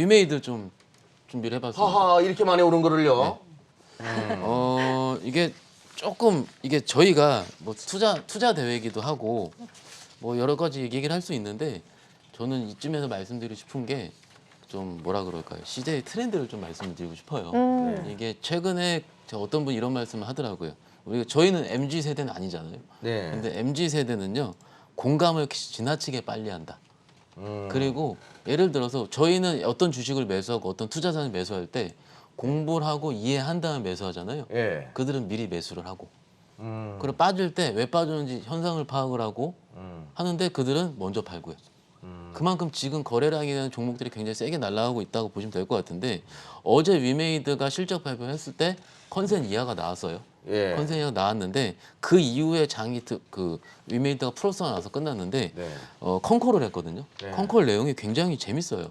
위메이드 좀 준비를 해봤습니다. 하하, 이렇게 많이 오른 거를요. 이게 조금 이게 저희가 뭐 투자 대회이기도 하고 뭐 여러 가지 얘기를 할 수 있는데 저는 이쯤에서 말씀드리고 싶은 게 좀 뭐라 그럴까요? 시대의 트렌드를 좀 말씀드리고 싶어요. 이게 최근에 어떤 분이 이런 말씀을 하더라고요. 저희는 MZ 세대는 아니잖아요. 네. 근데 MZ 세대는요 공감을 지나치게 빨리 한다. 그리고 예를 들어서 저희는 어떤 주식을 매수하고 어떤 투자자를 매수할 때 공부를 하고 이해한 다음에 매수하잖아요. 예. 그들은 미리 매수를 하고 그리고 빠질 때 왜 빠졌는지 현상을 파악을 하고 하는데 그들은 먼저 팔고요. 그만큼 지금 거래량이라는 종목들이 굉장히 세게 날아가고 있다고 보시면 될 것 같은데 어제 위메이드가 실적 발표했을 때 컨센 이하가 나왔어요. 예. 컨센 이하가 나왔는데 그 이후에 장이 그 위메이드가 플러스가 나와서 끝났는데 네. 컨콜을 했거든요. 네. 컨콜 내용이 굉장히 재밌어요.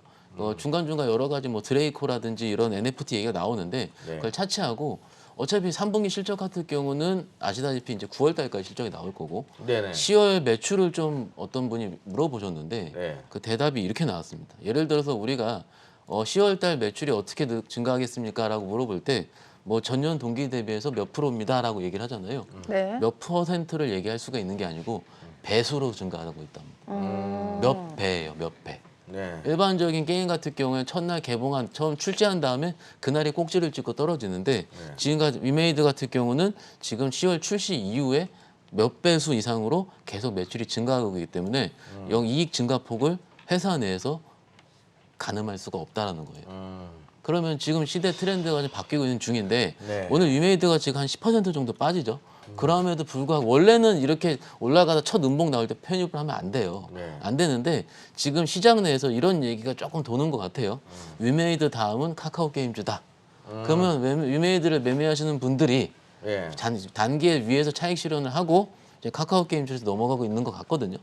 중간중간 여러 가지 뭐 드레이코라든지 이런 NFT 얘기가 나오는데 네. 그걸 차치하고 어차피 3분기 실적 같은 경우는 아시다시피 이제 9월 달까지 실적이 나올 거고 네네. 10월 매출을 좀 어떤 분이 물어보셨는데 네. 그 대답이 이렇게 나왔습니다. 예를 들어서 우리가 10월 달 매출이 어떻게 증가하겠습니까? 라고 물어볼 때 뭐 전년 동기 대비해서 몇 프로입니다. 라고 얘기를 하잖아요. 네. 몇 퍼센트를 얘기할 수가 있는 게 아니고 배수로 증가하고 있답니다. 몇 배예요, 몇 배. 네. 일반적인 게임 같은 경우에 첫날 개봉한 처음 출시한 다음에 그날이 꼭지를 찍고 떨어지는데 지금까지 위메이드 같은 경우는 지금 10월 출시 이후에 몇 배수 이상으로 계속 매출이 증가하고 있기 때문에 이익 증가폭을 회사 내에서 가늠할 수가 없다라는 거예요. 그러면 지금 시대 트렌드가 좀 바뀌고 있는 중인데 네. 오늘 위메이드가 지금 한 10% 정도 빠지죠. 그럼에도 불구하고 원래는 이렇게 올라가다 첫 음봉 나올 때 편입을 하면 안 돼요. 네. 안 되는데 지금 시장 내에서 이런 얘기가 조금 도는 것 같아요. 위메이드 다음은 카카오 게임즈다. 그러면 위메이드를 매매하시는 분들이 예. 단기에 위에서 차익 실현을 하고 이제 카카오 게임즈에서 넘어가고 있는 것 같거든요.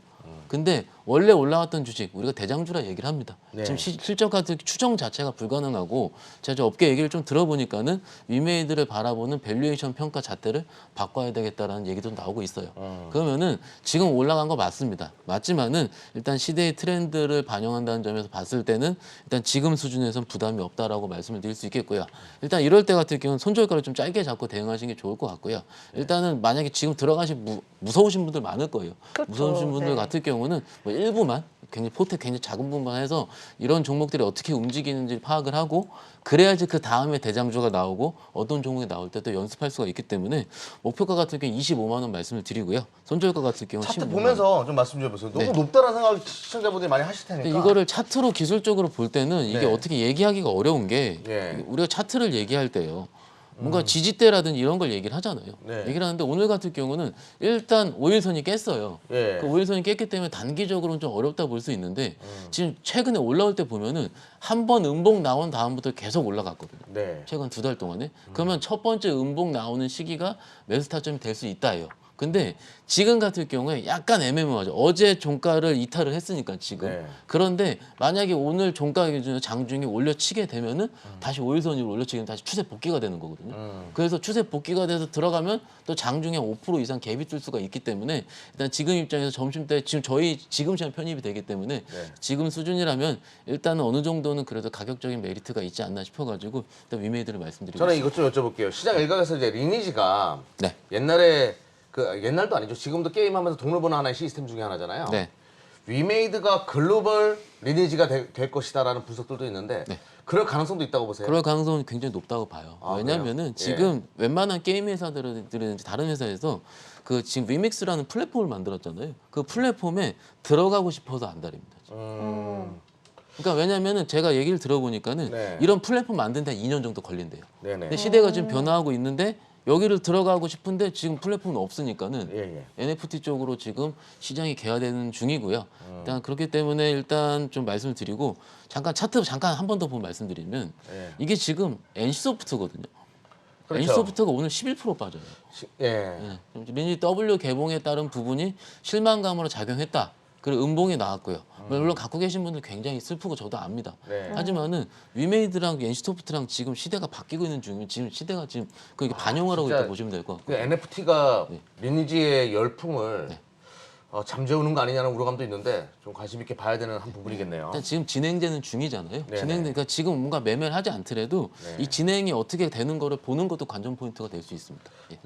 근데 원래 올라왔던 주식 우리가 대장주라 얘기를 합니다. 네. 지금 실적 같은 추정 자체가 불가능하고 제가 저 업계 얘기를 좀 들어보니까는 위메이드를 바라보는 밸류에이션 평가 잣대를 바꿔야 되겠다라는 얘기도 나오고 있어요. 그러면은 지금 올라간 거 맞습니다. 맞지만은 일단 시대의 트렌드를 반영한다는 점에서 봤을 때는 일단 지금 수준에선 부담이 없다라고 말씀을 드릴 수 있겠고요. 일단 이럴 때 같은 경우는 손절가를 좀 짧게 잡고 대응하시는 게 좋을 것 같고요. 일단은 만약에 지금 들어가신 무서우신 분들 많을 거예요. 그렇죠. 무서우신 분들 네. 같은 경우는 뭐 일부만 굉장히 포트 굉장히 작은 부분만 해서 이런 종목들이 어떻게 움직이는지 파악을 하고 그래야지 그 다음에 대장주가 나오고 어떤 종목이 나올 때도 연습할 수가 있기 때문에 목표가 같은 경우 25만 원 말씀을 드리고요. 손절가 같은 경우 차트 16만 원. 보면서 좀 말씀 좀 해보세요. 너무 네. 높다는 생각 시청자분들이 많이 하실 테니까. 근데 이거를 차트로 기술적으로 볼 때는 이게 네. 어떻게 얘기하기가 어려운 게 예. 우리가 차트를 얘기할 때요. 뭔가 지지대라든지 이런 걸 얘기를 하잖아요. 네. 얘기를 하는데 오늘 같은 경우는 일단 5일선이 깼어요. 예. 그 5일선이 깼기 때문에 단기적으로는 좀 어렵다 볼 수 있는데 지금 최근에 올라올 때 보면은 한 번 음봉 나온 다음부터 계속 올라갔거든요. 네. 최근 2달 동안에. 그러면 첫 번째 음봉 나오는 시기가 매수 타점이 될 수 있다예요. 근데 지금 같은 경우에 약간 애매모호하죠. 어제 종가를 이탈을 했으니까 지금. 네. 그런데 만약에 오늘 종가 기준으로 장중에 올려치게 되면은 다시 5일선 위로 올려치기면 다시 추세 복귀가 되는 거거든요. 그래서 추세 복귀가 돼서 들어가면 또 장중에 5% 이상 갭이 뜰 수가 있기 때문에 일단 지금 입장에서 점심 때 지금 저희 지금 시간 편입이 되기 때문에 지금 수준이라면 일단은 어느 정도는 그래도 가격적인 메리트가 있지 않나 싶어가지고 일단 위메이드를 말씀드리고 저는 있습니다. 이것 좀 여쭤볼게요. 시장 일각에서 이제 리니지가 네. 옛날에 옛날도 아니죠. 지금도 게임하면서 돈을 버는 하나의 시스템 중에 하나잖아요. 네. 위메이드가 글로벌 리니지가 될 것이다라는 분석들도 있는데 네. 그럴 가능성도 있다고 보세요. 그럴 가능성은 굉장히 높다고 봐요. 아, 왜냐하면은 그래요? 지금 웬만한 게임 회사들은 다른 회사에서 그 지금 위믹스라는 플랫폼을 만들었잖아요. 그 플랫폼에 들어가고 싶어서 안달입니다. 지금. 그러니까 왜냐하면은 제가 얘기를 들어보니까는 네. 이런 플랫폼 만든 데 2년 정도 걸린대요. 네네. 근데 시대가 지금 변화하고 있는데 여기를 들어가고 싶은데 지금 플랫폼이 없으니까는 예. NFT 쪽으로 지금 시장이 개화되는 중이고요. 일단 그렇기 때문에 일단 좀 말씀을 드리고 잠깐 차트 잠깐 한 번 더 보면 말씀드리면 예. 이게 지금 NC소프트거든요. 그렇죠. NC소프트가 오늘 11% 빠져요. 예. 리니지 W 개봉에 따른 부분이 실망감으로 작용했다. 그리고 음봉이 나왔고요. 물론 갖고 계신 분들 굉장히 슬프고 저도 압니다. 네. 하지만은 위메이드랑 NC소프트랑 지금 시대가 바뀌고 있는 중이면 지금 시대가 지금 그게 반영을 하고 진짜 있다고 보시면 될 것 같고. 그 NFT가 네. 리니지의 열풍을 잠재우는 거 아니냐는 우려감도 있는데 좀 관심 있게 봐야 되는 한 부분이겠네요. 일단 지금 진행되는 중이잖아요. 네네. 그러니까 지금 뭔가 매매를 하지 않더라도 네. 이 진행이 어떻게 되는 거를 보는 것도 관전 포인트가 될 수 있습니다. 예.